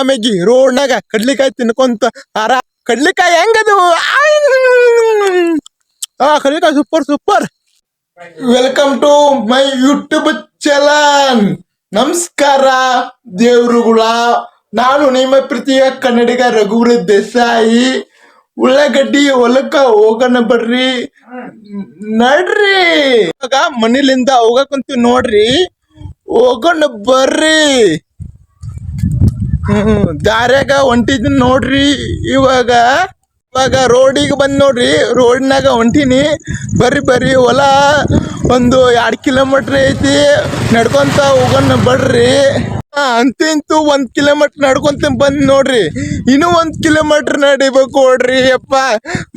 ಆರಾಮಾಗಿ ರೋಡ್ನಾಗ ಕಡ್ಲಿಕಾಯಿ ತಿನ್ಕೊಂತ ಕಡ್ಲಿಕಾಯಿ ಹೆಂಗದು ಕಡ್ಲಿಕಾಯಿ super super. Welcome to my YouTube channel. ನಮಸ್ಕಾರ ದೇವ್ರುಗಳ, ನಾನು ನಿಮ್ಮ ಪ್ರೀತಿಯ ಕನ್ನಡಿಗ ರಘುವೀರ್ ದೇಸಾಯಿ. ಉಳ್ಳಾಗಡ್ಡಿ ಹೊಲಕ್ಕ ಹೋಗೋಣ ಬರ್ರಿ, ನಡ್ರಿ. ಇವಾಗ ಮನೇಲಿಂದ ಹೋಗಕ್ಕಂತೀವಿ ನೋಡ್ರಿ, ಹೋಗೋಣ ಬರ್ರಿ. ದಾರ್ಯಾಗ ಹೊಂಟಿದ್ದೀನಿ ನೋಡ್ರಿ. ಇವಾಗ ರೋಡಿಗೆ ಬಂದ್ ನೋಡ್ರಿ, ರೋಡ್ನಾಗ ಹೊಂಟೀನಿ. ಬರ್ರಿ ಹೊಲ ಒಂದು 2 ಕಿಲೋಮೀಟರ್ ಐತಿ, ನಡ್ಕೊಂತ ಹೋಗೋಣ ಬರ್ರಿ. ಅಂತೂ 1 ಕಿಲೋಮೀಟರ್ ನಡ್ಕೊಂತ ಬಂದ್ ನೋಡ್ರಿ, ಇನ್ನೂ 1 ಕಿಲೋಮೀಟರ್ ನಡಿಬೇಕು ನೋಡ್ರಿ. ಅಪ್ಪ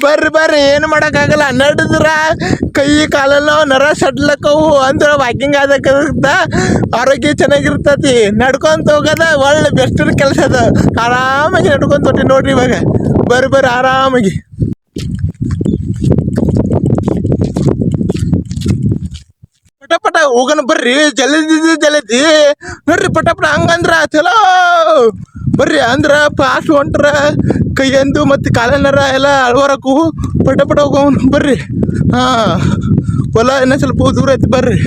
ಬರ್ರಿ ಏನು ಮಾಡಕ್ಕಾಗಲ್ಲ. ನಡೆದ್ರ ಕೈ ಕಾಲೆಲ್ಲ ನರ ಸಡ್ಲಕ್ಕವು, ಅಂದ್ರೆ ವಾಕಿಂಗ್ ಆದಕ್ಕ ಆರೋಗ್ಯ ಚೆನ್ನಾಗಿರ್ತತಿ. ನಡ್ಕೊಂತ ಹೋಗೋದ ಒಳ್ಳೆ ಬೆಸ್ಟ್ ಕೆಲಸ ಅದ. ಆರಾಮಾಗಿ ನಡ್ಕೊಂತ ಹೊಂಟಿ ನೋಡ್ರಿ. ಇವಾಗ ಬರ್ರಿ ಆರಾಮಾಗಿ. ಪಟ ಹೋಗೋಣ ಬರ್ರಿ, ಜಲದಿ ನೋಡ್ರಿ. ಪಟ ಹಂಗಂದ್ರ ಚಲೋ ಬರ್ರಿ. ಅಂದ್ರ ಫಾಸ್ಟ್ ಹೊಂಟ್ರ ಕೈಯಂದು ಮತ್ತೆ ಕಾಲನರ ಎಲ್ಲ ಅಳ್ವರಕು ಪಟ ಹೋಗೋಣ ಬರ್ರಿ. ಹೊಲ ಇನ್ನೂ ಸ್ವಲ್ಪ ದೂರ ಐತಿ, ಬರ್ರಿ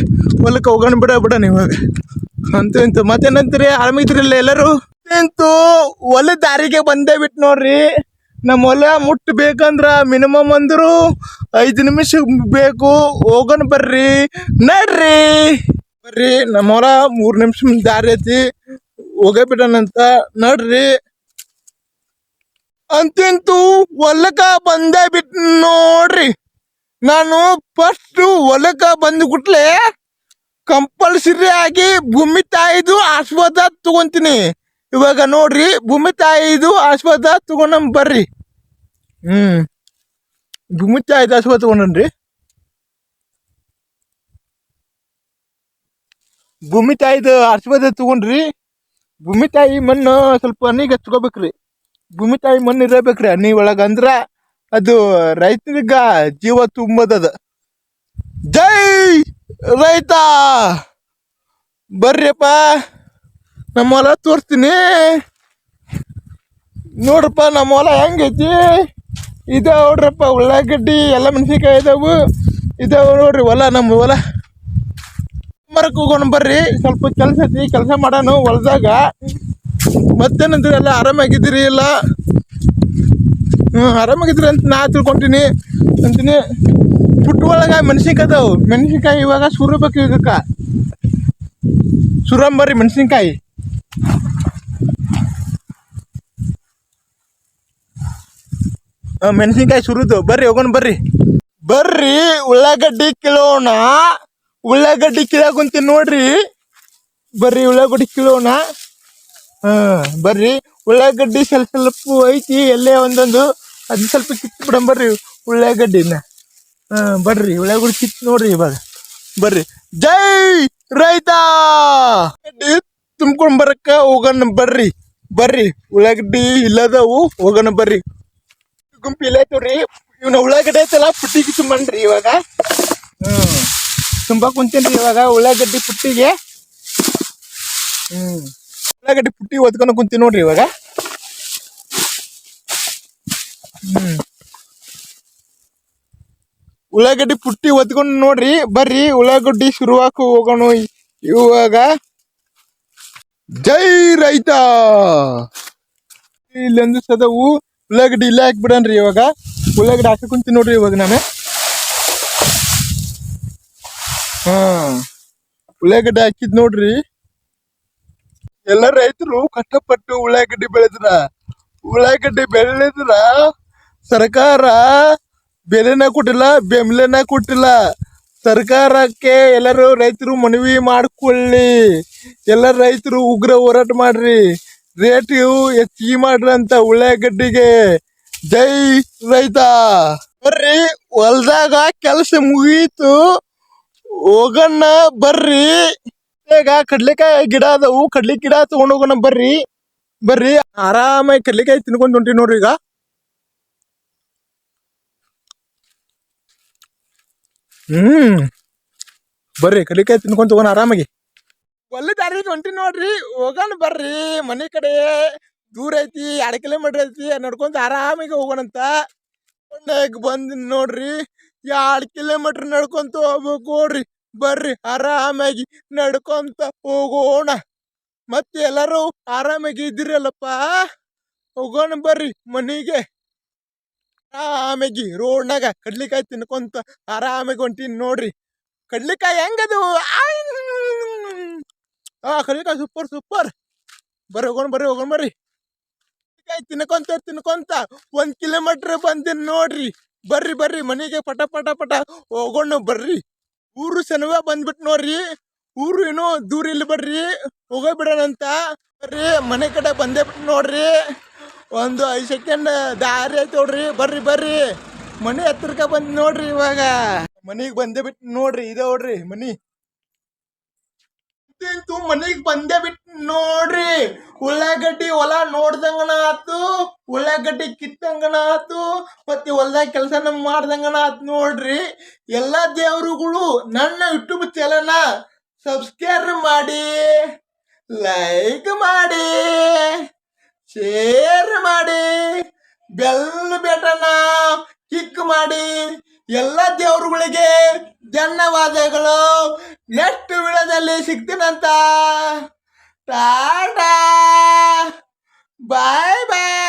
ಹೊಲಕ್ಕೆ ಹೋಗೋಣ ಬಿಡೋಣ ಇವಾಗ. ಇಂತು ಮತ್ತೇನಂತೀರಿ, ಆರಾಮಿದ್ರಿಲ್ಲ ಎಲ್ಲರೂ? ಇಂತು ಹೊಲ ದಾರಿಗೆ ಬಂದೇ ಬಿಟ್ಟು ನೋಡ್ರಿ. ನಮ್ಮ ಹೊಲ ಮುಟ್ಟಬೇಕಂದ್ರ ಮಿನಿಮಮ್ ಅಂದ್ರು 5 ನಿಮಿಷ ಬೇಕು. ಹೋಗೋಣ ಬರ್ರಿ, ನಡ್ರಿ ಬರ್ರಿ. ನಮ್ಮ ಹೊಲ 3 ನಿಮಿಷ ದಾರಿ ಐತಿ, ಹೋಗೇ ಬಿಡೋಣಂತ ನಡ್ರಿ. ಅಂತೂ ಹೊಲಕ್ಕ ಬಂದೇ ಬಿಟ್ಟು ನೋಡ್ರಿ. ನಾನು ಫಸ್ಟ್ ಹೊಲಕ್ಕ ಬಂದು ಗುಟ್ಲೆ ಕಂಪಲ್ಸರಿ ಆಗಿ ಭೂಮಿ ತಾಯಿದು ಆಶೀರ್ವಾದ ತಗೊಂತೀನಿ. ಇವಾಗ ನೋಡ್ರಿ, ಭೂಮಿ ತಾಯಿದು ಆಶೀರ್ವಾದ ತಗೊಂಡ್ ಬರ್ರಿ. ಭೂಮಿ ತಾಯಿದು ಆಶೀರ್ವಾದ ತಗೊಂಡ್ರಿ. ಭೂಮಿ ತಾಯಿದು ಆಶೀರ್ವಾದ ತಗೊಂಡ್ರಿ. ಭೂಮಿ ತಾಯಿ ಮಣ್ಣು ಸ್ವಲ್ಪ ಹಣ್ಣಿಗೆ ಹಚ್ಕೋಬೇಕ್ರಿ. ಭೂಮಿ ತಾಯಿ ಮಣ್ಣು ಇರಬೇಕ್ರಿ ಹಣ್ಣಿ ಒಳಗ, ಅಂದ್ರ ಅದು ರೈತರಿಗ ಜೀವ ತುಂಬದದ. ಜೈ ರೈತ. ಬರ್ರಿಯಪ್ಪ, ನಮ್ಮ ಹೊಲ ತೋರಿಸ್ತೀನಿ ನೋಡ್ರಪ್ಪ. ನಮ್ಮ ಹೊಲ ಹೆಂಗೈತಿ ಇದಾವ ನೋಡ್ರಪ್ಪ. ಉಳ್ಳಾಗಡ್ಡಿ ಎಲ್ಲ ಮೆಣಸಿನ್ಕಾಯಿ ಇದಾವ ನೋಡ್ರಿ. ಹೊಲ ನಮ್ಮ ಹೊಲ ಮರಕ್ಕೆ ಹೋಗೋಣ ಬರ್ರಿ. ಸ್ವಲ್ಪ ಕೆಲಸ ಐತಿ, ಕೆಲಸ ಮಾಡೋಣ ಹೊಲದಾಗ. ಮತ್ತೇನಂದ್ರಿ, ಎಲ್ಲ ಆರಾಮಾಗಿದ್ದೀರಿ? ಇಲ್ಲ ಆರಾಮಾಗಿದ್ರಿ ಅಂತ ನಾ ತಿಳ್ಕೊಂತೀನಿ ಅಂತೀನಿ. ಪುಟ್ಟ ಒಳಗ ಮೆಣಸಿನ್ಕಾಯಿ ಅದಾವು. ಮೆಣಸಿನ್ಕಾಯಿ ಇವಾಗ ಸುರಬೇಕು. ಇದಕ್ಕ ಸುರಂಬರ್ರಿ ಮೆಣಸಿನ್ಕಾಯಿ. ಮೆಣಸಿನ್ಕಾಯಿ ಸುರಿದು ಬರ್ರಿ, ಹೋಗೋಣ ಬರ್ರಿ. ಉಳ್ಳಾಗಡ್ಡಿ ಕಿಲೋಣ. ಉಳ್ಳಾಗಡ್ಡಿ ಕಿಲೋಕುಂತೀನಿ ನೋಡ್ರಿ. ಬರ್ರಿ ಉಳ್ಳಾಗಡ್ಡಿ ಕಿಲೋಣ. ಬರ್ರಿ. ಉಳ್ಳಾಗಡ್ಡಿ ಸ್ವಲ್ಪ ಐತಿ, ಎಲ್ಲೇ ಒಂದೊಂದು. ಅದನ್ನ ಸ್ವಲ್ಪ ಕಿತ್ತು ಬಿಡಂಬರ್ರಿ ಉಳ್ಳಾಗಡ್ಡಿನ. ಬರ್ರಿ ಉಳ್ಳಾಗಡ್ಡಿ ಕಿತ್ತು ನೋಡ್ರಿ. ಇವಾಗ ಬರ್ರಿ. ಜೈ ರೈತ. ತುಂಬ್ಕೊಂಡ್ ಬರಕ್ಕ ಹೋಗೋಣ ಬರ್ರಿ. ಉಳ್ಳಾಗಡ್ಡಿ ಇಲ್ಲದವು, ಹೋಗೋಣ ಬರ್ರಿ. ಗುಂಪು ಇಲ್ಲೈತವ್ರಿ. ಇವನ ಉಳ್ಳಾಗಡ್ಡಿ ಐತಲ್ಲ, ಪುಟ್ಟಿಗೆ ತುಂಬನ್ರಿ ಇವಾಗ. ತುಂಬಾ ಕುಂತೇನ್ರಿ ಇವಾಗ ಉಳ್ಳಾಗಡ್ಡಿ ಪುಟ್ಟಿಗೆ. ಉಳ್ಳಾಗಡ್ಡಿ ಪುಟ್ಟಿ ಒದ್ಕೊಂಡು ಕುಂತೀನಿ ನೋಡ್ರಿ ಇವಾಗ. ಉಳ್ಳಾಗಡ್ಡಿ ಪುಟ್ಟಿ ಒದ್ಕೊಂಡು ನೋಡ್ರಿ. ಬರ್ರಿ ಉಳ್ಳಾಗಡ್ಡಿ ಶುರುವಾಕು ಹೋಗೋಣ ಇವಾಗ. ಜೈ ರೈತ. ಇಲ್ಲೊಂದು ಸದವು ಉಳ್ಳಾಗಡ್ಡಿ ಇಲ್ಲೇ ಹಾಕ್ಬಿಡನ್ರಿ ಇವಾಗ. ಉಳ್ಳಾಗಡ್ಡಿ ಹಾಕಿ ಕುಂತೀನಿ ನೋಡ್ರಿ ಇವಾಗ ನಾನು. ಉಳ್ಳಾಗಡ್ಡಿ ಹಾಕಿದ್ ನೋಡ್ರಿ. ಎಲ್ಲ ರೈತರು ಕಷ್ಟಪಟ್ಟು ಉಳ್ಳಾಗಡ್ಡಿ ಬೆಳೆದ್ರ ಸರ್ಕಾರ ಬೆಲೆನ ಕೊಟ್ಟಿಲ್ಲ, ಬೆಂಬಲನ ಕೊಟ್ಟಿಲ್ಲ. ಸರ್ಕಾರಕ್ಕೆ ಎಲ್ಲರೂ ರೈತರು ಮನವಿ ಮಾಡ್ಕೊಳ್ಳಿ. ಎಲ್ಲ ರೈತರು ಉಗ್ರ ಹೋರಾಟ ಮಾಡ್ರಿ, ರೇಟ್ ಹೆಚ್ಚಿಗೆ ಮಾಡ್ರಿ ಅಂತ ಉಳ್ಳಾಗಡ್ಡಿಗೆ. ಜೈ ರೈತ. ಬರ್ರಿ, ಹೊಲ್ದಾಗ ಕೆಲಸ ಮುಗೀತು, ಹೋಗೋಣ ಬರ್ರಿ. ಈಗ ಕಡ್ಲೆಕಾಯಿ ಗಿಡ ಅದಾವು, ಕಡ್ಲಿ ಗಿಡ ತಗೊಂಡ್ ಹೋಗೋಣ ಬರ್ರಿ. ಆರಾಮಾಗಿ ಕಡ್ಲೆಕಾಯಿ ತಿನ್ಕೊಂಡ್ ಹೊಂಟಿ ನೋಡ್ರಿ. ಈಗ ಬರ್ರಿ ಕಡ್ಲೆಕಾಯಿ ತಿನ್ಕೊಂತ ಹೋಗೋಣ ಆರಾಮಾಗಿ. ಹೊಲ ದಾರಿ ಹೊಂಟಿ ನೋಡ್ರಿ, ಹೋಗೋಣ ಬರ್ರಿ ಮನೆ ಕಡೆ. ದೂರ ಐತಿ 2 ಕಿಲೋಮೀಟರ್ ಐತಿ ನಡ್ಕೊಂತ ಆರಾಮಾಗಿ ಹೋಗೋಣಂತ ಬಂದ್ ನೋಡ್ರಿ 2 ಕಿಲೋಮೀಟರ್ ನಡ್ಕೊಂತ ಹೋಗ್ಬೇಕು ನೋಡ್ರಿ ಬರ್ರಿ ಆರಾಮಾಗಿ ನಡ್ಕೊಂತ ಹೋಗೋಣ ಮತ್ತೆ ಎಲ್ಲರೂ ಆರಾಮಾಗಿ ಇದ್ದೀರಲ್ಲಪ್ಪ ಹೋಗೋಣ ಬರ್ರಿ ಮನೆಗೆ ಆರಾಮಾಗಿ ರೋಡ್ನಾಗ ಕಡ್ಲಿಕಾಯಿ ತಿನ್ಕೊಂತ ಆರಾಮಾಗಿ ಹೊಂಟೀನಿ ನೋಡ್ರಿ ಕಡ್ಲಿಕಾಯಿ ಹೆಂಗದು ಕಡ್ಲಿಕಾಯಿ ಸೂಪರ್ ಸೂಪರ್ ಬರ್ರಿ ಹೋಗೋಣ ಬರ್ರಿ ತಿನ್ಕೊಂತ 1 ಕಿಲೋಮೀಟರ್ ಬಂದಿನಿ ನೋಡ್ರಿ ಬರ್ರಿ ಮನೆಗೆ ಪಟ ಪಟ ಪಟ ಹೋಗೋಣ ಬರ್ರಿ ಊರು ಸನವ ಬಂದ್ಬಿಟ್ ನೋಡ್ರಿ ಊರು ಏನೋ ದೂರ ಇಲ್ಲಿ ಬರ್ರಿ ಹೋಗೇ ಬಿಡೋಣಂತ ಬರ್ರಿ ಮನೆ ಕಡೆ ಬಂದೇ ಬಿಟ್ಟು ನೋಡ್ರಿ ಒಂದು 5 ಸೆಕೆಂಡ್ ದಾರಿ ಐತೆ ನೋಡ್ರಿ ಬರ್ರಿ ಮನೆ ಹತ್ರಕ್ಕೆ ಬಂದ್ ನೋಡ್ರಿ ಇವಾಗ ಮನೆಗೆ ಬಂದೇ ಬಿಟ್ಟು ನೋಡ್ರಿ ಇದೆ ನೋಡ್ರಿ ಮನೆಗೆ ಬಂದೇ ಬಿಟ್ಟು ನೋಡ್ರಿ ಉಳ್ಳಾಗಡ್ಡಿ ಹೊಲ ನೋಡ್ದಂಗನ ಆತು ಉಳ್ಳಾಗಡ್ಡಿ ಕಿತ್ತಂಗನ ಆತು ಮತ್ತೆ ಹೊಲದಾಗ ಕೆಲಸ ಮಾಡ್ದಂಗನ ಆತು ನೋಡ್ರಿ ಎಲ್ಲಾ ದೇವರುಗಳು ನನ್ನ ಯೂಟ್ಯೂಬ್ ಚಾನಲ್ನ ಸಬ್ಸ್ಕ್ರೈಬ್ ಮಾಡಿ ಲೈಕ್ ಮಾಡಿ ಶೇರ್ ಮಾಡಿ ಬೆಲ್ ಬಟನ್ ಕ್ಲಿಕ್ ಮಾಡಿ ಎಲ್ಲ ದೇವರುಗಳಿಗೆ ಧನ್ಯವಾದಗಳು ನೆಕ್ಸ್ಟ್ ವಿಡಿಯೋದಲ್ಲಿ ಸಿಗ್ತೀನಂತ ಟಾಟಾ ಬಾಯ್ ಬಾಯ್